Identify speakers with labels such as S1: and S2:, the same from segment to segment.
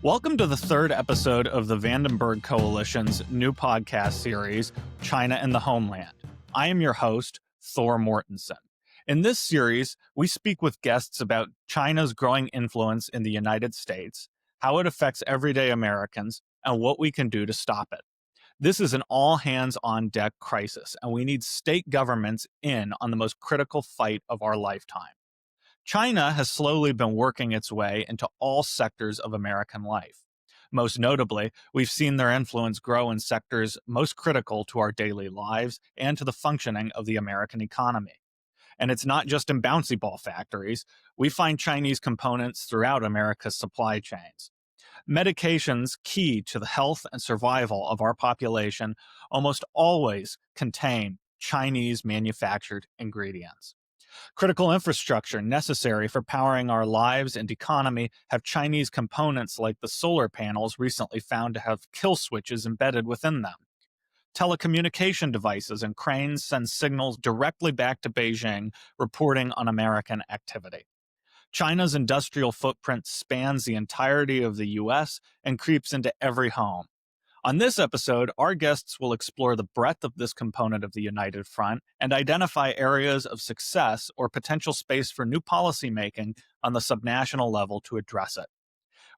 S1: Welcome to the third episode of the Vandenberg Coalition's new podcast series, China and the Homeland. I am your host, Thor Mortensen. In this series, we speak with guests about China's growing influence in the United States, how it affects everyday Americans, and what we can do to stop it. This is an all-hands-on-deck crisis, and we need state governments in on the most critical fight of our lifetime. China has slowly been working its way into all sectors of American life. Most notably, we've seen their influence grow in sectors most critical to our daily lives and to the functioning of the American economy. And it's not just in bouncy ball factories. We find Chinese components throughout America's supply chains. Medications key to the health and survival of our population almost always contain Chinese manufactured ingredients. Critical infrastructure necessary for powering our lives and economy have Chinese components like the solar panels recently found to have kill switches embedded within them. Telecommunication devices and cranes send signals directly back to Beijing, reporting on American activity. China's industrial footprint spans the entirety of the U.S. and creeps into every home. On this episode, our guests will explore the breadth of this component of the United Front and identify areas of success or potential space for new policymaking on the subnational level to address it.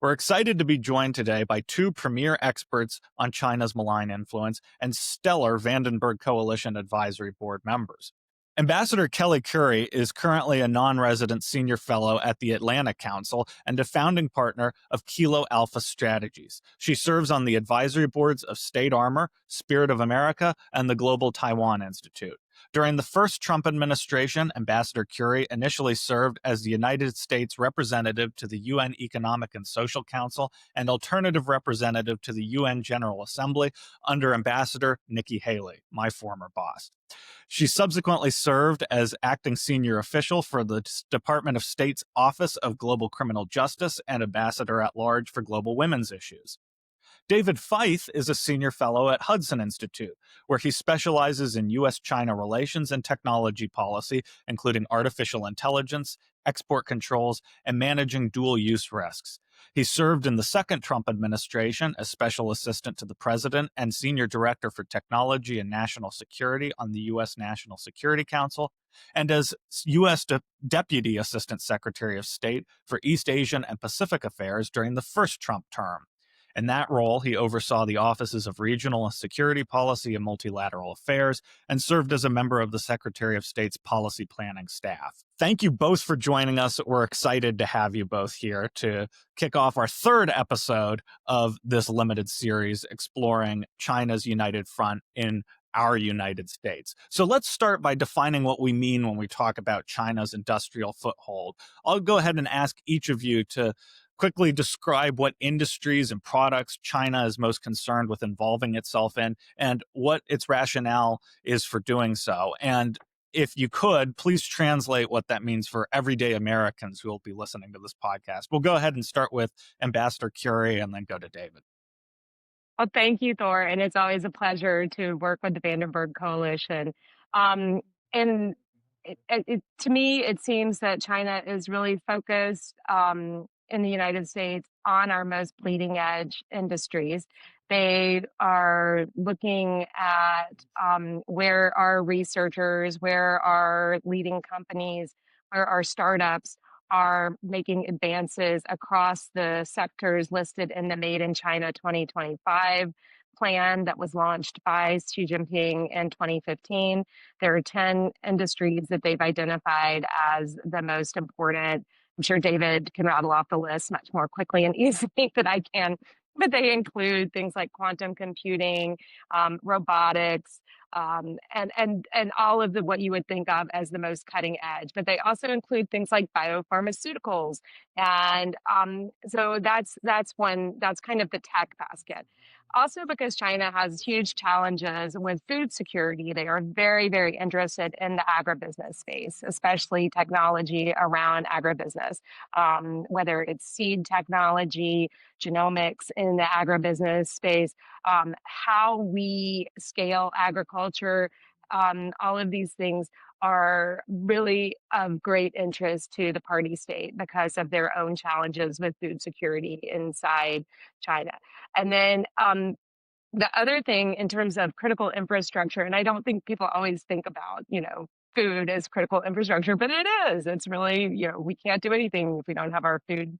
S1: We're excited to be joined today by two premier experts on China's malign influence and stellar Vandenberg Coalition Advisory Board members. Ambassador Kelley Currie is currently a non-resident senior fellow at the Atlantic Council and a founding partner of Kilo Alpha Strategies. She serves on the advisory boards of State Armor, Spirit of America, and the Global Taiwan Institute. During the first Trump administration, Ambassador Currie initially served as the United States representative to the UN Economic and Social Council and alternative representative to the UN General Assembly under Ambassador Nikki Haley, my former boss. She subsequently served as acting senior official for the Department of State's Office of Global Criminal Justice and ambassador at large for global women's issues. David Feith is a senior fellow at Hudson Institute, where he specializes in U.S.-China relations and technology policy, including artificial intelligence, export controls, and managing dual-use risks. He served in the second Trump administration as special assistant to the president and senior director for technology and national security on the U.S. National Security Council, and as U.S. Deputy Assistant Secretary of State for East Asian and Pacific Affairs during the first Trump term. In that role, he oversaw the offices of Regional Security Policy and Multilateral Affairs and served as a member of the Secretary of State's Policy Planning staff. Thank you both for joining us. We're excited to have you both here to kick off our third episode of this limited series exploring China's United Front in our United States. So let's start by defining what we mean when we talk about China's industrial foothold. I'll go ahead and ask each of you to quickly describe what industries and products China is most concerned with involving itself in and what its rationale is for doing so. And if you could, please translate what that means for everyday Americans who will be listening to this podcast. We'll go ahead and start with Ambassador Currie and then go to David.
S2: Well, thank you, Thor. And it's always a pleasure to work with the Vandenberg Coalition. And to me, it seems that China is really focused in the United States on our most bleeding edge industries. They are looking at where our researchers, where our leading companies, where our startups are making advances across the sectors listed in the Made in China 2025 plan that was launched by Xi Jinping in 2015. There are 10 industries that they've identified as the most important. I'm sure David can rattle off the list much more quickly and easily than I can, but they include things like quantum computing, robotics, and all of what you would think of as the most cutting edge. But they also include things like biopharmaceuticals, and so that's kind of the tech basket. Also, because China has huge challenges with food security, they are very, very interested in the agribusiness space, especially technology around agribusiness, whether it's seed technology, genomics in the agribusiness space, how we scale agriculture all of these things are really of great interest to the party state because of their own challenges with food security inside China. And then the other thing in terms of critical infrastructure, and I don't think people always think about, food as critical infrastructure, but it is. It's really, we can't do anything if we don't have our food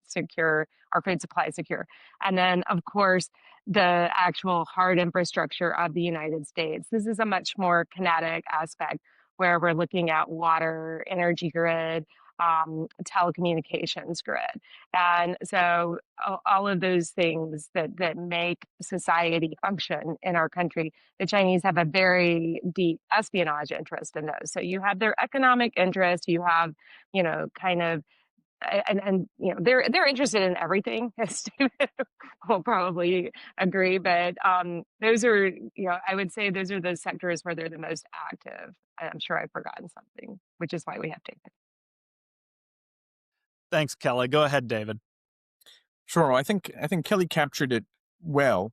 S2: secure, our food supply secure. And then, of course, the actual hard infrastructure of the United States. This is a much more kinetic aspect where we're looking at water, energy grid, telecommunications grid. And so all of those things that make society function in our country, the Chinese have a very deep espionage interest in those. So you have their economic interest, you have, kind of they're interested in everything. As Stephen will probably agree, but those are, I would say those are the sectors where they're the most active. I'm sure I've forgotten something, which is why we have David.
S1: Thanks, Kelley. Go ahead, David.
S3: Sure. I think Kelley captured it well.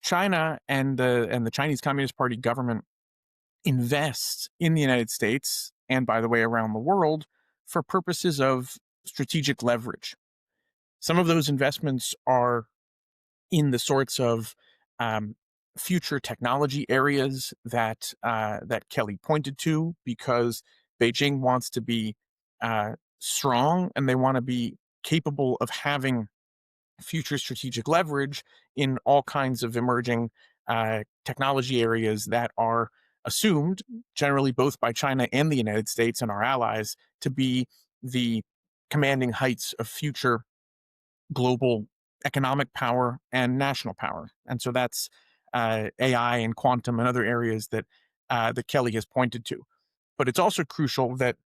S3: China and the Chinese Communist Party government invests in the United States and, by the way, around the world for purposes of strategic leverage. Some of those investments are in the sorts of future technology areas that Kelley pointed to, because Beijing wants to be strong and they want to be capable of having future strategic leverage in all kinds of emerging technology areas that are assumed, generally both by China and the United States and our allies, to be the commanding heights of future global economic power and national power. And so that's AI and quantum and other areas that Kelley has pointed to. But it's also crucial that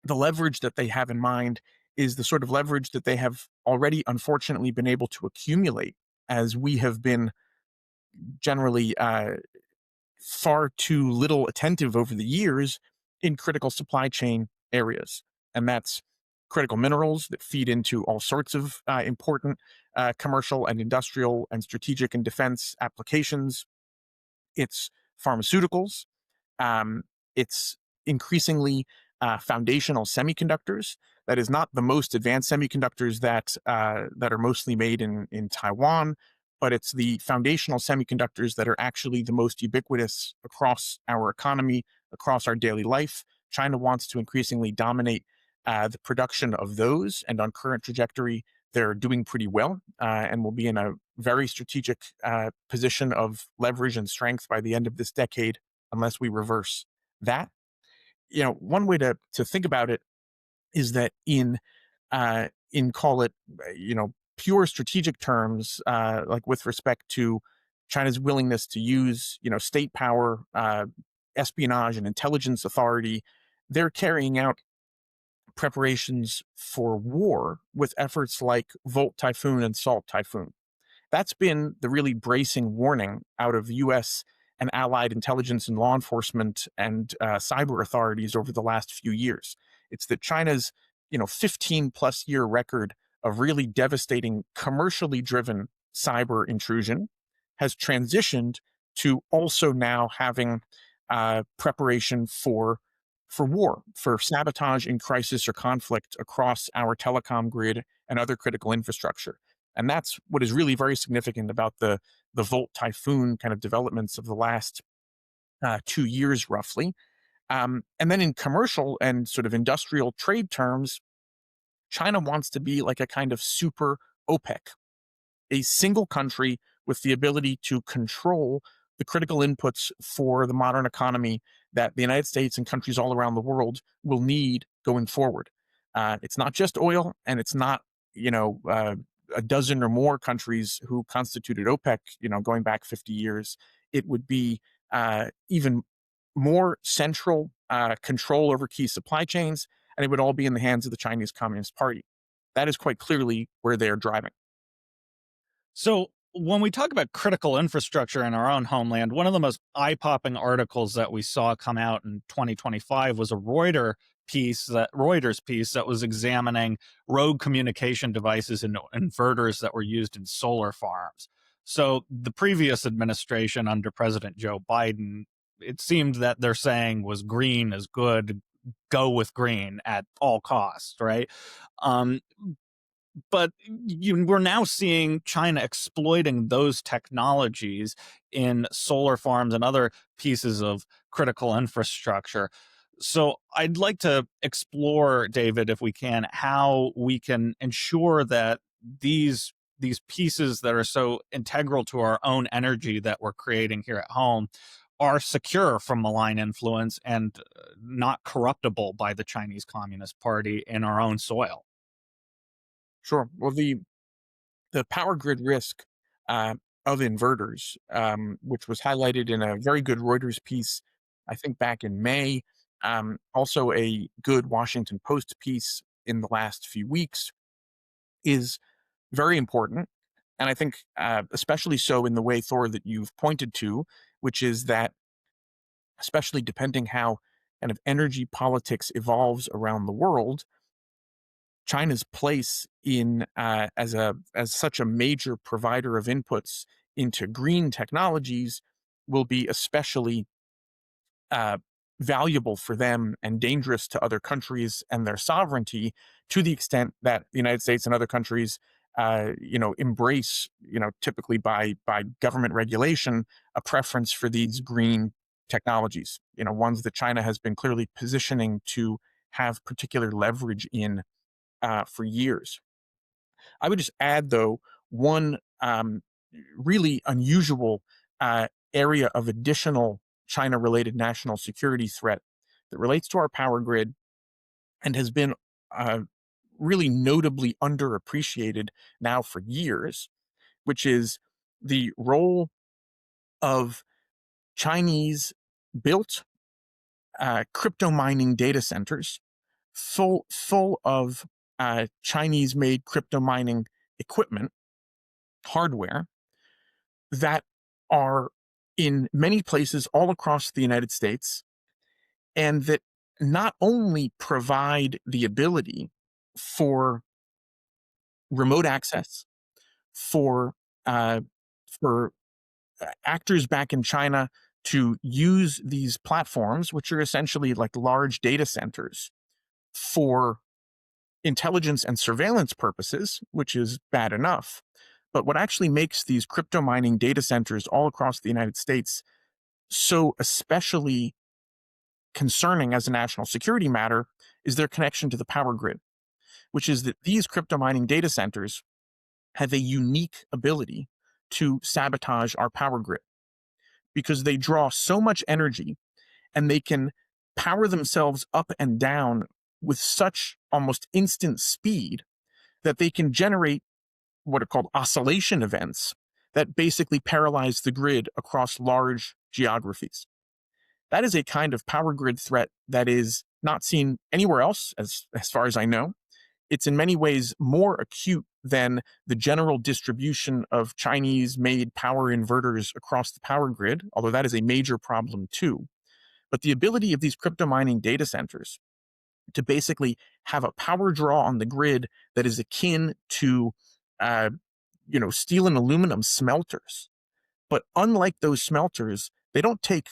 S3: the leverage that they have in mind is the sort of leverage that they have already, unfortunately, been able to accumulate, as we have been generally far too little attentive over the years in critical supply chain areas. And that's critical minerals that feed into all sorts of important commercial and industrial and strategic and defense applications. It's pharmaceuticals. It's increasingly foundational semiconductors. That is not the most advanced semiconductors that are mostly made in Taiwan, but it's the foundational semiconductors that are actually the most ubiquitous across our economy, across our daily life. China wants to increasingly dominate the production of those, and on current trajectory, they're doing pretty well and will be in a very strategic position of leverage and strength by the end of this decade, unless we reverse that. One way to think about it is that in call it, pure strategic terms, like with respect to China's willingness to use, state power, espionage and intelligence authority, they're carrying out preparations for war with efforts like Volt Typhoon and Salt Typhoon. That's been the really bracing warning out of U.S. and allied intelligence and law enforcement and cyber authorities over the last few years. It's that China's 15 plus year record of really devastating commercially driven cyber intrusion has transitioned to also now having preparation for war, for sabotage in crisis or conflict across our telecom grid and other critical infrastructure. And that's what is really very significant about the Volt Typhoon kind of developments of the last 2 years, roughly. And then in commercial and sort of industrial trade terms, China wants to be like a kind of super OPEC, a single country with the ability to control the critical inputs for the modern economy that the United States and countries all around the world will need going forward. It's not just oil, and it's not, a dozen or more countries who constituted OPEC, going back 50 years. It would be even more central control over key supply chains, and it would all be in the hands of the Chinese Communist Party. That is quite clearly where they're driving.
S1: So when we talk about critical infrastructure in our own homeland, one of the most eye-popping articles that we saw come out in 2025 was a Reuters piece that was examining rogue communication devices and inverters that were used in solar farms. So the previous administration under President Joe Biden it seemed that they're saying was green is good, go with green at all costs, right? Um, but we're now seeing China exploiting those technologies in solar farms and other pieces of critical infrastructure. So I'd like to explore, David, if we can, how we can ensure that these pieces that are so integral to our own energy that we're creating here at home are secure from malign influence and not corruptible by the Chinese Communist Party in our own soil.
S3: Sure. Well, the power grid risk uh, of inverters, which was highlighted in a very good Reuters piece, I think back in May, also a good Washington Post piece in the last few weeks, is very important. And I think especially so in the way, Thor, that you've pointed to, which is that especially depending how kind of energy politics evolves around the world, China's place in as such a major provider of inputs into green technologies will be especially uh, valuable for them and dangerous to other countries and their sovereignty, to the extent that the United States and other countries, embrace, typically by government regulation, a preference for these green technologies. Ones that China has been clearly positioning to have particular leverage in for years. I would just add, though, one really unusual area of additional China related national security threat that relates to our power grid and has been uh, really notably underappreciated now for years, which is the role of Chinese built crypto mining data centers full of Chinese made crypto mining equipment, hardware, that are in many places all across the United States, and that not only provide the ability for remote access for uh, for actors back in China to use these platforms, which are essentially like large data centers, for intelligence and surveillance purposes, which is bad enough. But what actually makes these crypto mining data centers all across the United States so especially concerning as a national security matter is their connection to the power grid, which is that these crypto mining data centers have a unique ability to sabotage our power grid because they draw so much energy and they can power themselves up and down with such almost instant speed that they can generate what are called oscillation events that basically paralyze the grid across large geographies. That is a kind of power grid threat that is not seen anywhere else, as far as I know. It's in many ways more acute than the general distribution of Chinese made power inverters across the power grid, although that is a major problem too. But the ability of these crypto mining data centers to basically have a power draw on the grid that is akin to, uh, steel and aluminum smelters. But unlike those smelters, they don't take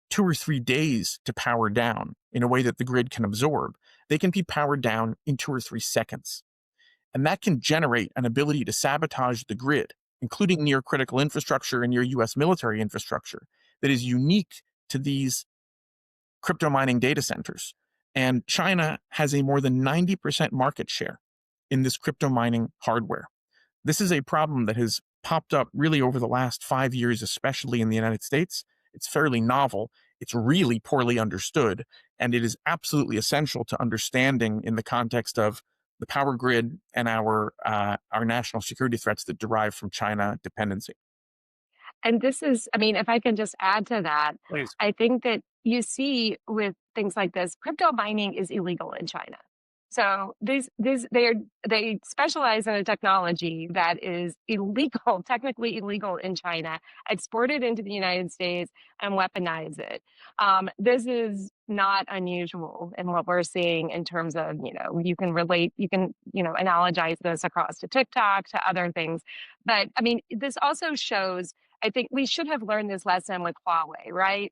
S3: 2 or 3 days to power down in a way that the grid can absorb. They can be powered down in 2 or 3 seconds. And that can generate an ability to sabotage the grid, including near critical infrastructure and near US military infrastructure, that is unique to these crypto mining data centers. And China has a more than 90% market share in this crypto mining hardware. This is a problem that has popped up really over the last 5 years, especially in the United States. It's fairly novel. It's really poorly understood, and it is absolutely essential to understanding in the context of the power grid and our national security threats that derive from China dependency.
S2: And this is, I mean, if I can just add to that,
S1: Please.
S2: I think that you see with things like this, crypto mining is illegal in China. So they specialize in a technology that is illegal, technically illegal in China, export it into the United States and weaponize it. This is not unusual in what we're seeing in terms of, you can relate, you can, analogize this across to TikTok, to other things. But I mean, this also shows I think we should have learned this lesson with Huawei, right?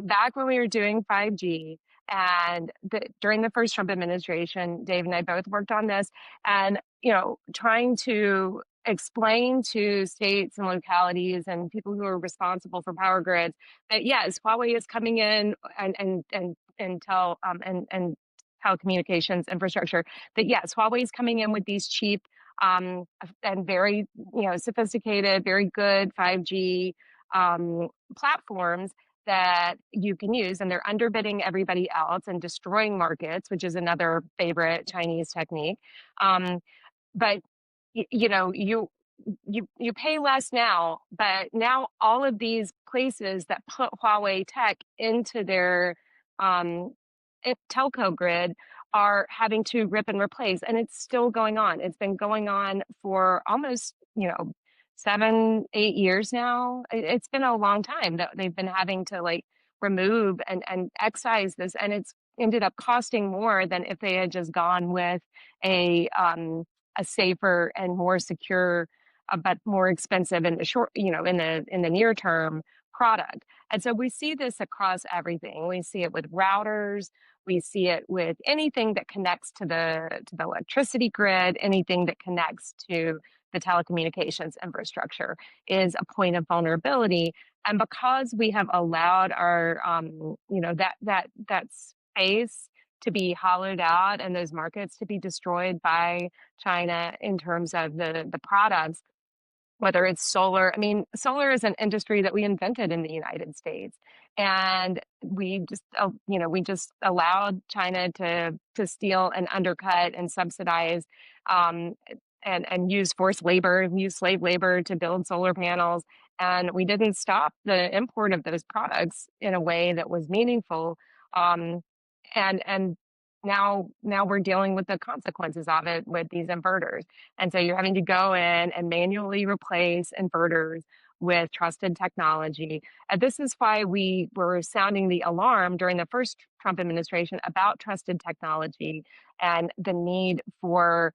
S2: Back when we were doing 5G, and during the first Trump administration, Dave and I both worked on this, and trying to explain to states and localities and people who are responsible for power grids that yes, Huawei is coming in and telecommunications infrastructure. That yes, Huawei is coming in with these cheap and very sophisticated, very good 5G platforms that you can use, and they're underbidding everybody else and destroying markets, which is another favorite Chinese technique. But you pay less now, but now all of these places that put Huawei tech into their telco grid are having to rip and replace, and it's still going on. It's been going on for almost 7-8 years now. It's been a long time that they've been having to remove and excise this, and it's ended up costing more than if they had just gone with a safer and more secure, but more expensive in the short, in the near term product. And so we see this across everything. We see it with routers. We see it with anything that connects to the electricity grid, anything that connects to the telecommunications infrastructure is a point of vulnerability. And because we have allowed our, that space to be hollowed out and those markets to be destroyed by China in terms of the products, whether it's solar. I mean, solar is an industry that we invented in the United States, and we just allowed China to steal and undercut and subsidize and use forced labor, use slave labor to build solar panels. And we didn't stop the import of those products in a way that was meaningful. And now we're dealing with the consequences of it with these inverters. And so you're having to go in and manually replace inverters with trusted technology. And this is why we were sounding the alarm during the first Trump administration about trusted technology and the need for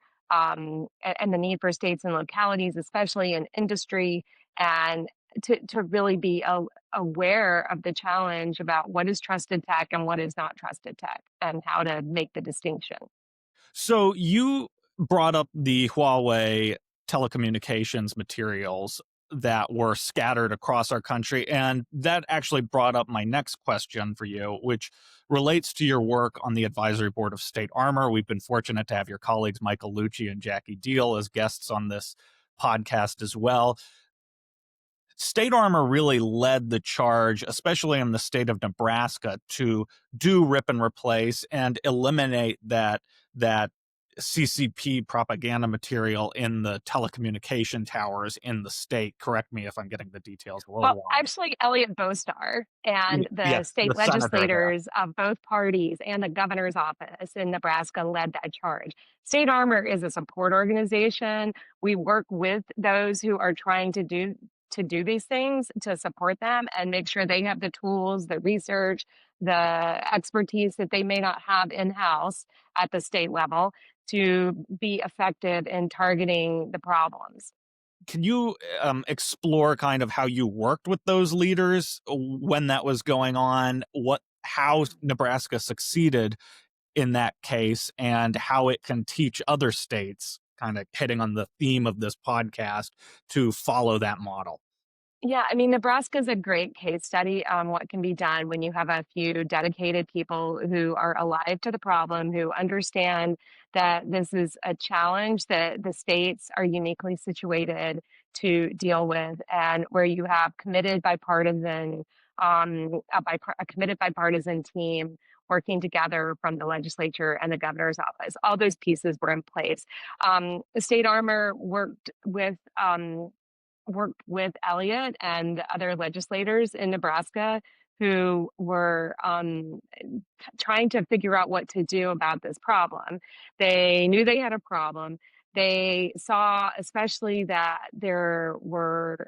S2: states and localities, especially in industry, and to really be aware of the challenge about what is trusted tech and what is not trusted tech and how to make the distinction.
S1: So you brought up the Huawei telecommunications materials that were scattered across our country, and that actually brought up my next question for you, which relates to your work on the advisory board of State Armor. We've been fortunate to have your colleagues Michael Lucci and Jackie Deal as guests on this podcast as well. State Armor really led the charge, especially in the state of Nebraska, to do rip and replace and eliminate that CCP propaganda material in the telecommunication towers in the state. Correct me if I'm getting the details a little wrong.
S2: Actually, Elliot Bostar and the state legislators of both parties and the governor's office in Nebraska led that charge. State Armor is a support organization. We work with those who are trying to do these things, to support them and make sure they have the tools, the research, the expertise that they may not have in-house at the state level to be effective in targeting the problems.
S1: Can you explore kind of how you worked with those leaders when that was going on, how Nebraska succeeded in that case, and how it can teach other states, kind of hitting on the theme of this podcast, to follow that model?
S2: Yeah, I mean, Nebraska is a great case study on what can be done when you have a few dedicated people who are alive to the problem, who understand that this is a challenge that the states are uniquely situated to deal with, and where you have committed bipartisan, a committed bipartisan team working together from the legislature and the governor's office. All those pieces were in place. The State Armor worked with Elliot and other legislators in Nebraska who were trying to figure out what to do about this problem. They knew they had a problem. They saw especially that there were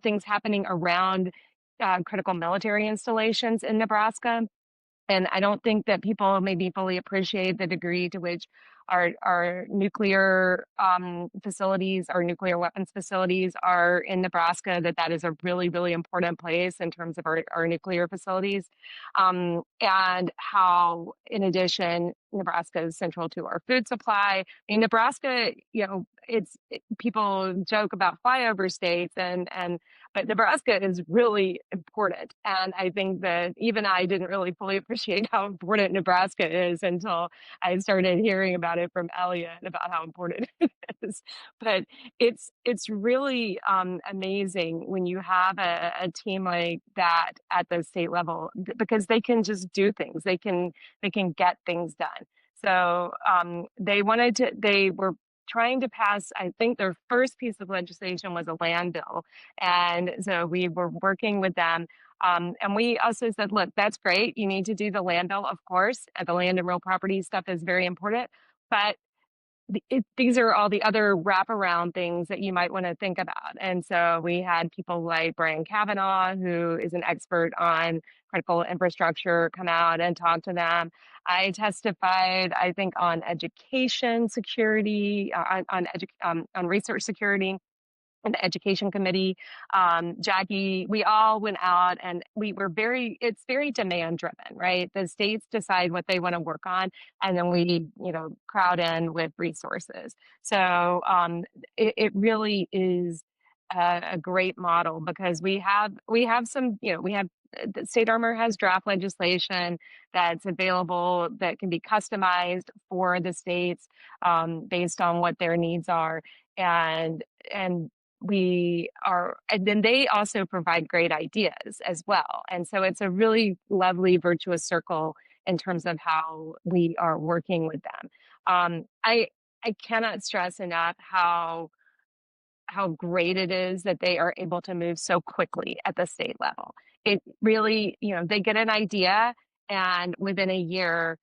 S2: things happening around critical military installations in Nebraska. And I don't think that people maybe fully appreciate the degree to which Our nuclear facilities, our nuclear weapons facilities are in Nebraska, that is a really, really important place in terms of our nuclear facilities. And how, in addition, Nebraska is central to our food supply. I mean, Nebraska, people joke about flyover states, but Nebraska is really important. And I think that even I didn't really fully appreciate how important Nebraska is until I started hearing about it from Elliot about how important it is. But it's really amazing when you have a team like that at the state level, because they can just do things. They can get things done. So they were trying to pass, I think their first piece of legislation was a land bill. And so we were working with them. And we also said, look, that's great. You need to do the land bill, of course. The land and real property stuff is very important. But these are all the other wraparound things that you might want to think about. And so we had people like Brian Kavanaugh, who is an expert on critical infrastructure, come out and talk to them. I testified, I think, on education security, on research security in the education committee. Jackie, we all went out and it's very demand driven, right? The states decide what they want to work on, and then we, crowd in with resources. So it really is a great model, because we have some, the State Armor has draft legislation that's available that can be customized for the states based on what their needs are. And and then they also provide great ideas as well. And so it's a really lovely virtuous circle in terms of how we are working with them. I cannot stress enough how great it is that they are able to move so quickly at the state level. It really, they get an idea, and within a year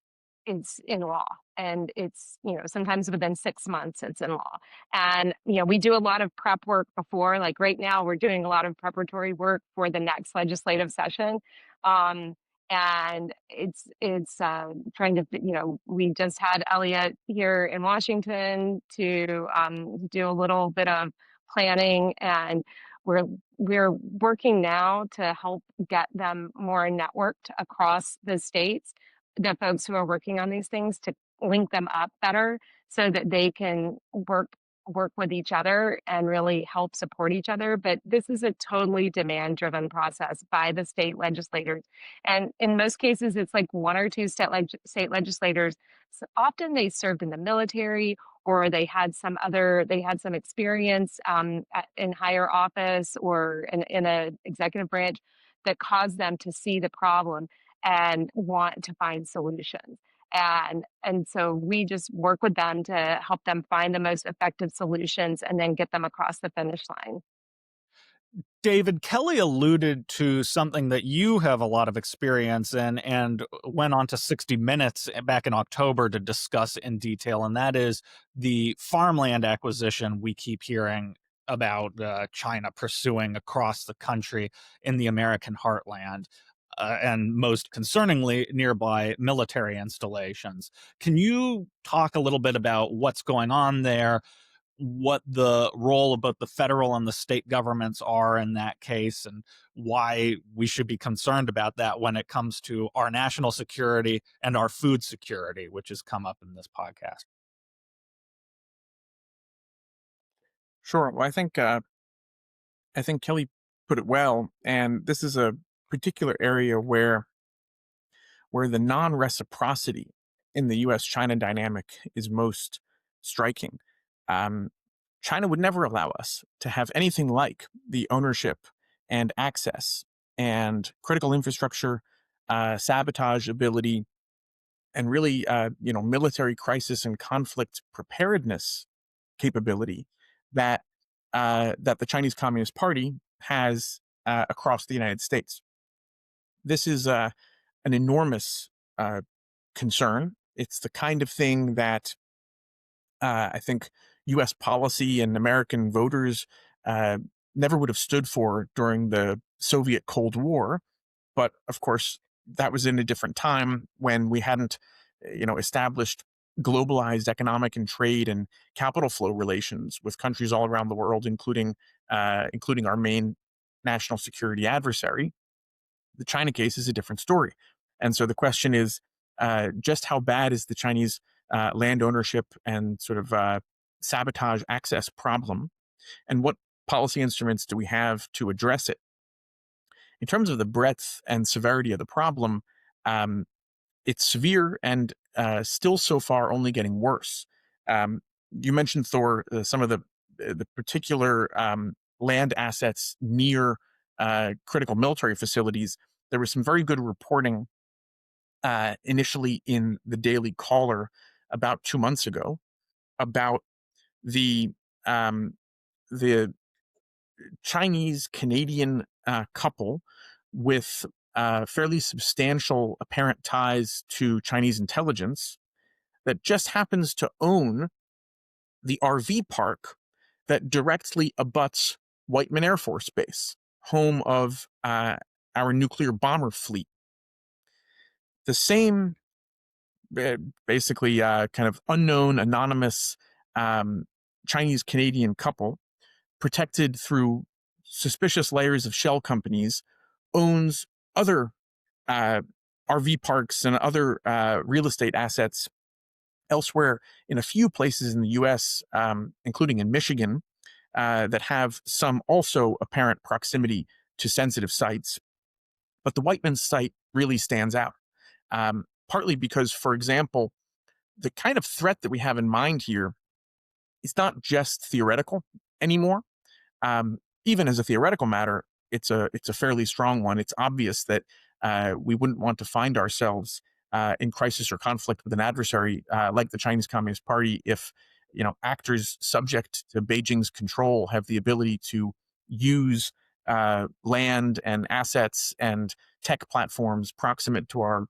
S2: it's in law. And it's, sometimes within 6 months it's in law. And, we do a lot of prep work before, like right now we're doing a lot of preparatory work for the next legislative session. And it's trying to, we just had Elliot here in Washington to do a little bit of planning, and we're working now to help get them more networked across the states, the folks who are working on these things, to link them up better so that they can work with each other and really help support each other. But this is a totally demand driven process by the state legislators. And in most cases, it's like one or two state legislators. So often they served in the military, or they had some experience in higher office or in an executive branch that caused them to see the problem and want to find solutions. And so we just work with them to help them find the most effective solutions and then get them across the finish line.
S1: David, Kelley alluded to something that you have a lot of experience in and went on to 60 Minutes back in October to discuss in detail, and that is the farmland acquisition we keep hearing about China pursuing across the country in the American heartland. And most concerningly, nearby military installations. Can you talk a little bit about what's going on there, what the role of both the federal and the state governments are in that case, and why we should be concerned about that when it comes to our national security and our food security, which has come up in this podcast?
S3: Sure. Well, I think Kelley put it well, and this is a particular area where the non-reciprocity in the U.S.-China dynamic is most striking. China would never allow us to have anything like the ownership and access and critical infrastructure, sabotage ability, and really, military crisis and conflict preparedness capability that the Chinese Communist Party has across the United States. This is an enormous concern. It's the kind of thing that I think U.S. policy and American voters never would have stood for during the Soviet Cold War. But of course, that was in a different time when we hadn't, established globalized economic and trade and capital flow relations with countries all around the world, including our main national security adversary. The China case is a different story. And so the question is, just how bad is the Chinese land ownership and sort of sabotage access problem, and what policy instruments do we have to address it? In terms of the breadth and severity of the problem, it's severe and still so far only getting worse. You mentioned, Thor, some of the particular land assets near critical military facilities. There was some very good reporting initially in the Daily Caller about 2 months ago about the Chinese-Canadian couple with fairly substantial apparent ties to Chinese intelligence that just happens to own the RV park that directly abuts Whiteman Air Force Base, home of our nuclear bomber fleet. The same, basically, kind of unknown, anonymous Chinese-Canadian couple, protected through suspicious layers of shell companies, owns other RV parks and other real estate assets elsewhere in a few places in the U.S., including in Michigan, that have some also apparent proximity to sensitive sites. But the Whiteman site really stands out, partly because, for example, the kind of threat that we have in mind here is not just theoretical anymore. Even as a theoretical matter, it's a fairly strong one. It's obvious that we wouldn't want to find ourselves in crisis or conflict with an adversary like the Chinese Communist Party if actors subject to Beijing's control have the ability to use land and assets and tech platforms proximate to our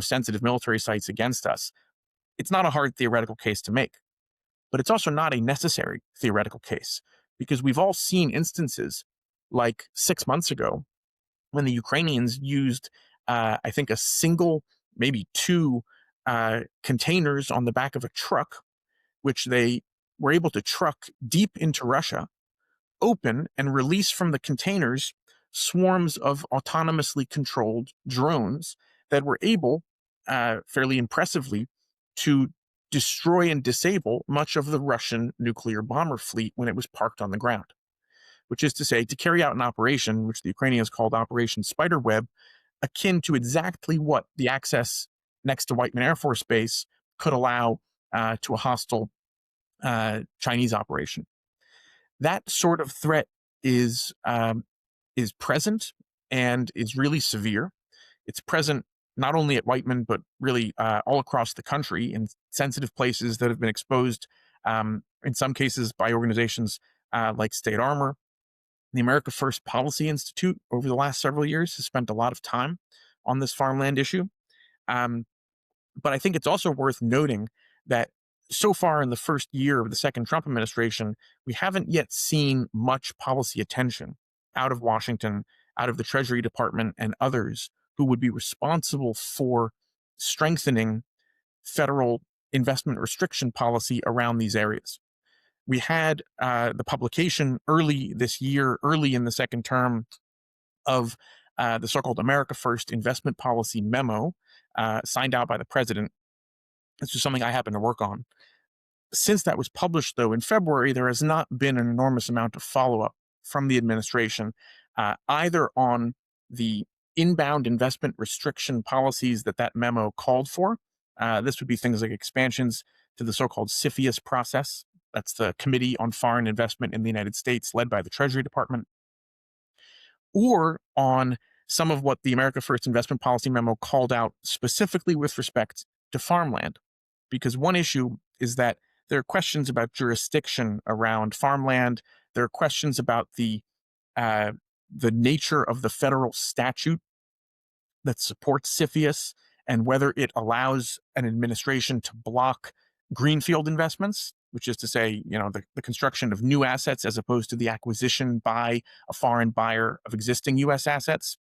S3: sensitive military sites against us. It's not a hard theoretical case to make, but it's also not a necessary theoretical case, because we've all seen instances like 6 months ago when the Ukrainians used, I think, a single, maybe two containers on the back of a truck, which they were able to truck deep into Russia, open and release from the containers swarms of autonomously controlled drones that were able, fairly impressively, to destroy and disable much of the Russian nuclear bomber fleet when it was parked on the ground. Which is to say, to carry out an operation, which the Ukrainians called Operation Spiderweb, akin to exactly what the access next to Whiteman Air Force Base could allow to a hostile Chinese operation. That sort of threat is present and is really severe. It's present not only at Whiteman, but really all across the country in sensitive places that have been exposed, in some cases by organizations like State Armor. The America First Policy Institute over the last several years has spent a lot of time on this farmland issue. But I think it's also worth noting that so far in the first year of the second Trump administration, we haven't yet seen much policy attention out of Washington, out of the Treasury Department and others who would be responsible for strengthening federal investment restriction policy around these areas. We had the publication early this year, early in the second term, of the so-called America First Investment Policy Memo, signed out by the president. This was something I happened to work on. Since that was published, though, in February, there has not been an enormous amount of follow-up from the administration, either on the inbound investment restriction policies that memo called for. This would be things like expansions to the so-called CFIUS process. That's the Committee on Foreign Investment in the United States, led by the Treasury Department, or on some of what the America First Investment Policy Memo called out specifically with respect to farmland. Because one issue is that there are questions about jurisdiction around farmland. There are questions about the nature of the federal statute that supports CFIUS and whether it allows an administration to block greenfield investments, which is to say, the construction of new assets as opposed to the acquisition by a foreign buyer of existing U.S. assets.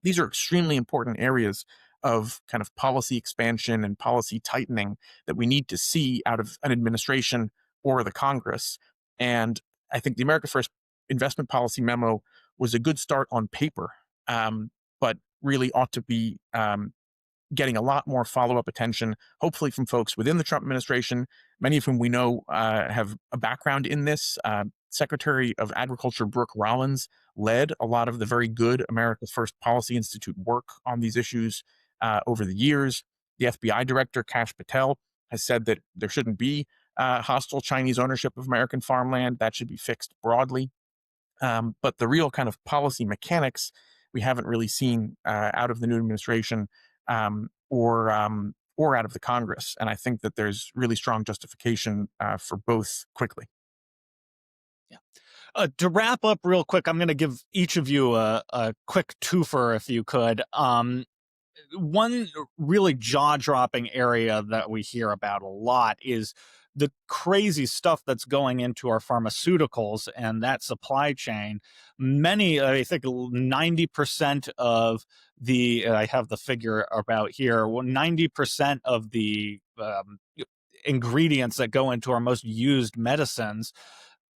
S3: These are extremely important areas of kind of policy expansion and policy tightening that we need to see out of an administration or the Congress. And I think the America First investment policy memo was a good start on paper, but really ought to be getting a lot more follow-up attention, hopefully from folks within the Trump administration, many of whom we know have a background in this. Secretary of Agriculture Brooke Rollins led a lot of the very good America First Policy Institute work on these issues over the years. The FBI director, Kash Patel, has said that there shouldn't be hostile Chinese ownership of American farmland. That should be fixed broadly. But the real kind of policy mechanics we haven't really seen out of the new administration or out of the Congress. And I think that there's really strong justification for both quickly.
S1: Yeah. To wrap up real quick, I'm going to give each of you a quick twofer, if you could. One really jaw-dropping area that we hear about a lot is the crazy stuff that's going into our pharmaceuticals and that supply chain. I think 90% of I have the figure about here, 90% of the ingredients that go into our most used medicines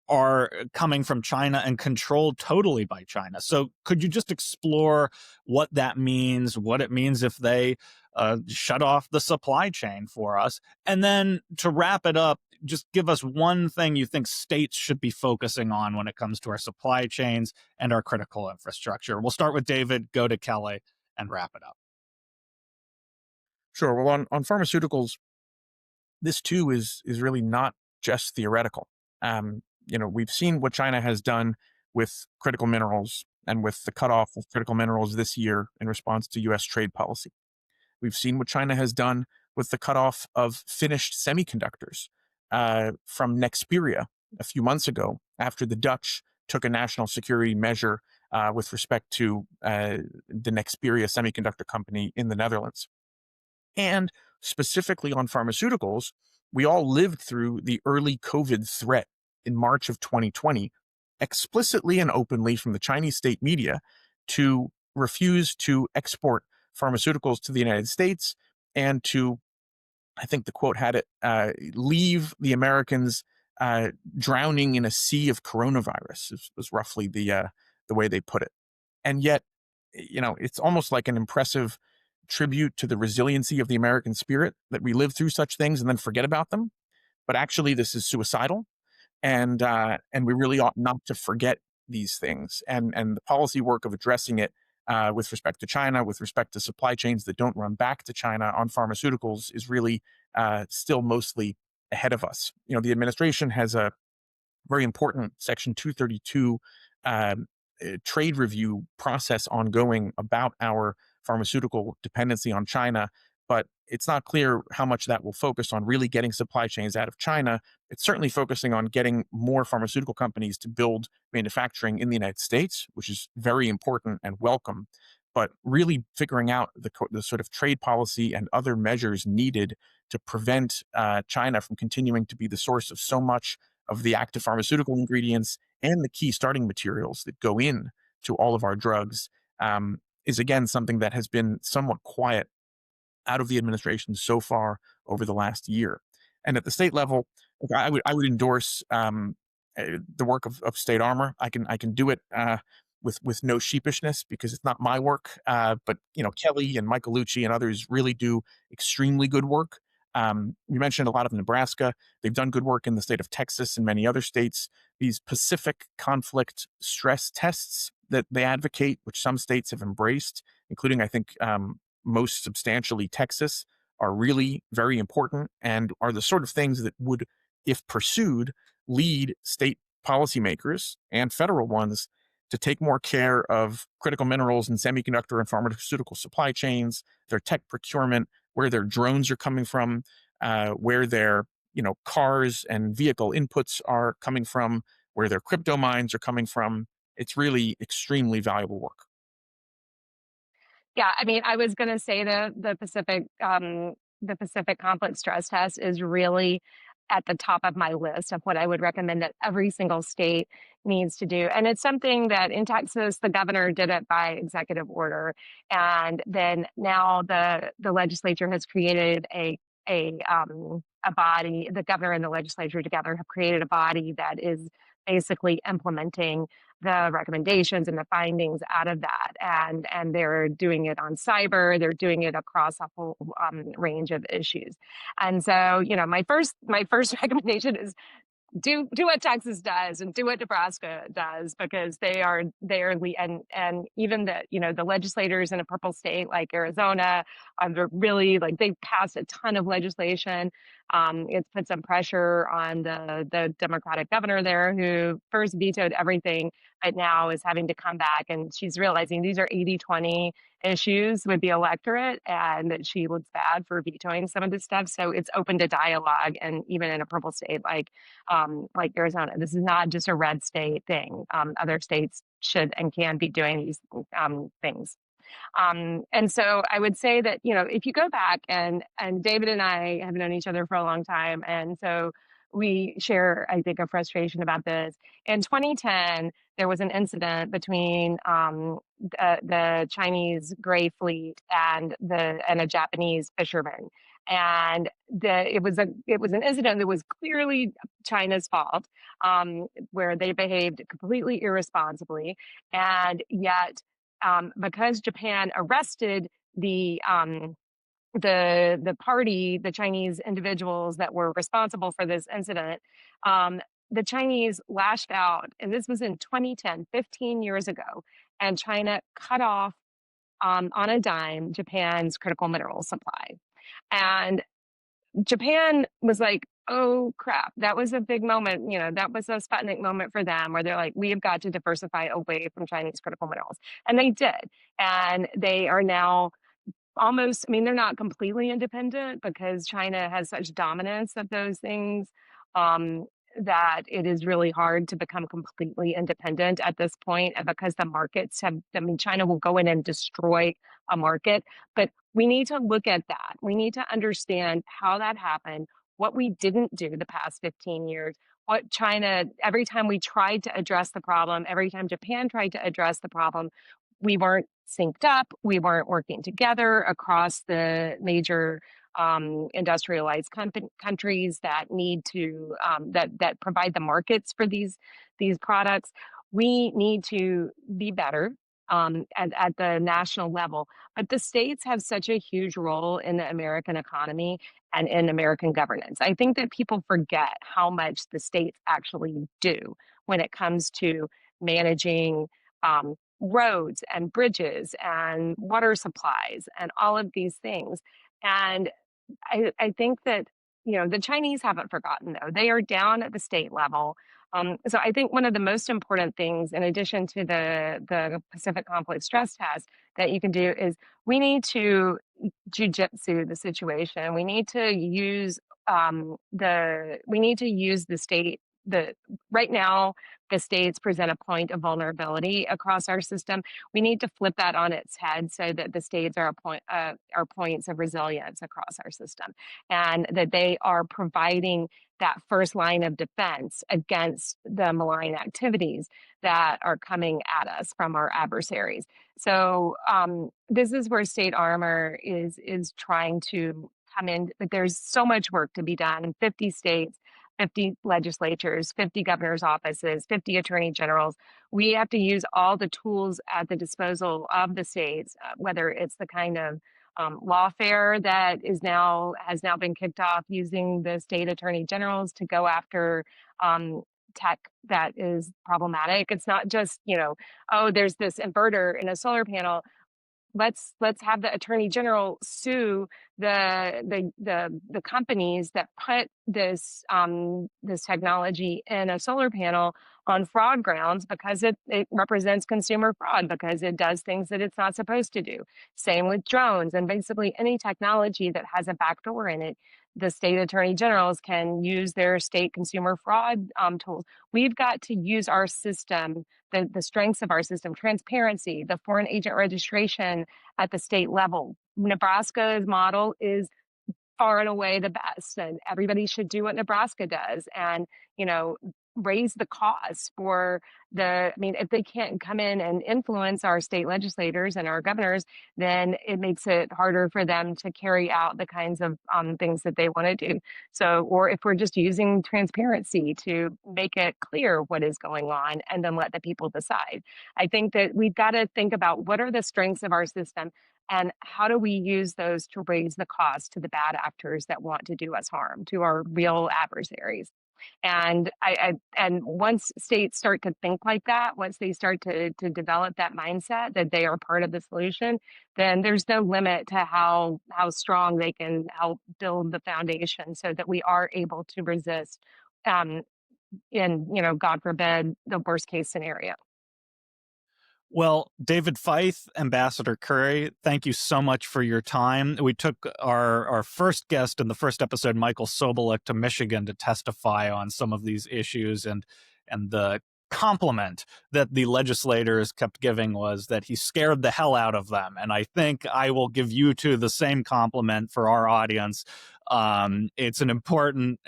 S1: are coming from China and controlled totally by China. So could you just explore what that means, what it means if they shut off the supply chain for us? And then to wrap it up, just give us one thing you think states should be focusing on when it comes to our supply chains and our critical infrastructure. We'll start with David, go to Kelley, and wrap it up.
S3: Sure. Well, on pharmaceuticals, this too is really not just theoretical. We've seen what China has done with critical minerals and with the cutoff of critical minerals this year in response to U.S. trade policy. We've seen what China has done with the cutoff of finished semiconductors from Nexperia a few months ago, after the Dutch took a national security measure with respect to the Nexperia semiconductor company in the Netherlands. And specifically on pharmaceuticals, we all lived through the early COVID threat in March of 2020, explicitly and openly from the Chinese state media to refuse to export pharmaceuticals to the United States and to, I think the quote had it, leave the Americans drowning in a sea of coronavirus, was roughly the way they put it. And yet, it's almost like an impressive tribute to the resiliency of the American spirit that we live through such things and then forget about them. But actually, this is suicidal. And we really ought not to forget these things. And the policy work of addressing it with respect to China, with respect to supply chains that don't run back to China on pharmaceuticals is really still mostly ahead of us. The administration has a very important Section 232 trade review process ongoing about our pharmaceutical dependency on China, but it's not clear how much that will focus on really getting supply chains out of China. It's certainly focusing on getting more pharmaceutical companies to build manufacturing in the United States, which is very important and welcome, but really figuring out the sort of trade policy and other measures needed to prevent China from continuing to be the source of so much of the active pharmaceutical ingredients and the key starting materials that go in to all of our drugs is, again, something that has been somewhat quiet out of the administration so far over the last year. And at the state level, I would endorse the work of State Armor. I can do it with no sheepishness because it's not my work. But Kelley and Michael Lucci and others really do extremely good work. You mentioned a lot of Nebraska. They've done good work in the state of Texas and many other states. These Pacific conflict stress tests that they advocate, which some states have embraced, including, I think, most substantially Texas, are really very important and are the sort of things that would, if pursued, lead state policymakers and federal ones to take more care of critical minerals and semiconductor and pharmaceutical supply chains, their tech procurement, where their drones are coming from, where their cars and vehicle inputs are coming from, where their crypto mines are coming from. It's really extremely valuable work.
S2: Yeah, I mean, I was going to say the Pacific conflict stress test is really at the top of my list of what I would recommend that every single state needs to do. And it's something that in Texas, the governor did it by executive order. And then now the legislature has created a body, the governor and the legislature together have created a body that is basically implementing the recommendations and the findings out of that. And they're doing it on cyber, they're doing it across a whole range of issues. And so, my first recommendation is do what Texas does and do what Nebraska does, because and even the legislators in a purple state like Arizona are really they've passed a ton of legislation. It's put some pressure on the Democratic governor there, who first vetoed everything, but now is having to come back, and she's realizing these are 80-20 issues with the electorate, and that she looks bad for vetoing some of this stuff. So it's open to dialogue, and even in a purple state like Arizona, this is not just a red state thing. Other states should and can be doing these things. And so I would say that, if you go back and David and I have known each other for a long time. And so we share, I think, a frustration about this. In 2010, there was an incident between the Chinese gray fleet and a Japanese fisherman. And it was an incident that was clearly China's fault, where they behaved completely irresponsibly. And yet, because Japan arrested the Chinese individuals that were responsible for this incident, the Chinese lashed out, and this was in 2010, 15 years ago, and China cut off on a dime Japan's critical mineral supply. And Japan was like, oh crap, that was a big moment. That was a Sputnik moment for them, where they're like, we have got to diversify away from Chinese critical minerals. And they did. And they are now almost, they're not completely independent, because China has such dominance of those things that it is really hard to become completely independent at this point. And because the markets China will go in and destroy a market. But we need to look at that. We need to understand how that happened, what we didn't do the past 15 years, what China, every time we tried to address the problem, every time Japan tried to address the problem, we weren't synced up, we weren't working together across the major industrialized countries that need to that provide the markets for these products. We need to be better at the national level. But the states have such a huge role in the American economy and in American governance. I think that people forget how much the states actually do when it comes to managing roads and bridges and water supplies and all of these things. And I think that, the Chinese haven't forgotten, though. They are down at the state level. So I think one of the most important things, in addition to the Pacific Conflict Stress Test, that you can do is we need to jujitsu the situation. We need to use the state. Right now, the states present a point of vulnerability across our system. We need to flip that on its head, so that the states are points of resilience across our system, and that they are providing that first line of defense against the malign activities that are coming at us from our adversaries. So this is where state armor is trying to come in, but there's so much work to be done in 50 states. 50 legislatures, 50 governor's offices, 50 attorney generals. We have to use all the tools at the disposal of the states, whether it's the kind of lawfare that has now been kicked off, using the state attorney generals to go after tech that is problematic. It's not just, there's this inverter in a solar panel. Let's have the attorney general sue the companies that put this technology in a solar panel on fraud grounds, because it represents consumer fraud, because it does things that it's not supposed to do. Same with drones, and basically any technology that has a backdoor in it. The state attorney generals can use their state consumer fraud tools. We've got to use our system, the strengths of our system, transparency, the foreign agent registration at the state level. Nebraska's model is far and away the best, and everybody should do what Nebraska does, and raise the cost for I mean, if they can't come in and influence our state legislators and our governors, then it makes it harder for them to carry out the kinds of things that they want to do. So, or if we're just using transparency to make it clear what is going on and then let the people decide. I think that we've got to think about what are the strengths of our system and how do we use those to raise the cost to the bad actors that want to do us harm, to our real adversaries. And and once states start to think like that, once they start to develop that mindset that they are part of the solution, then there's no limit to how strong they can help build the foundation so that we are able to resist in, God forbid, the worst case scenario.
S1: Well, David Feith, Ambassador Currie, thank you so much for your time. We took our first guest in the first episode, Michael Sobolik, to Michigan to testify on some of these issues, and the compliment that the legislators kept giving was that he scared the hell out of them. And I think I will give you two the same compliment for our audience. It's an important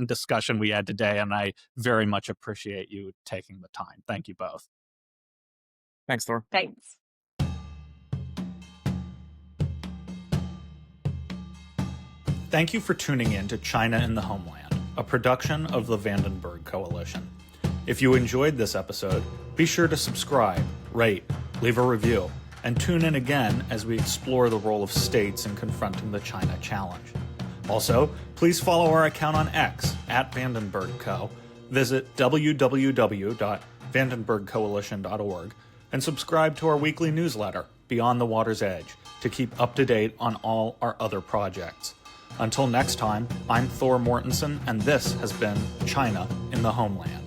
S1: discussion we had today, and I very much appreciate you taking the time. Thank you both.
S3: Thanks, Thor.
S2: Thanks.
S1: Thank you for tuning in to China in the Homeland, a production of the Vandenberg Coalition. If you enjoyed this episode, be sure to subscribe, rate, leave a review, and tune in again as we explore the role of states in confronting the China challenge. Also, please follow our account on X @VandenbergCo, visit www.vandenbergcoalition.org, and subscribe to our weekly newsletter, Beyond the Water's Edge, to keep up to date on all our other projects. Until next time, I'm Thor Mortensen, and this has been China in the Homeland.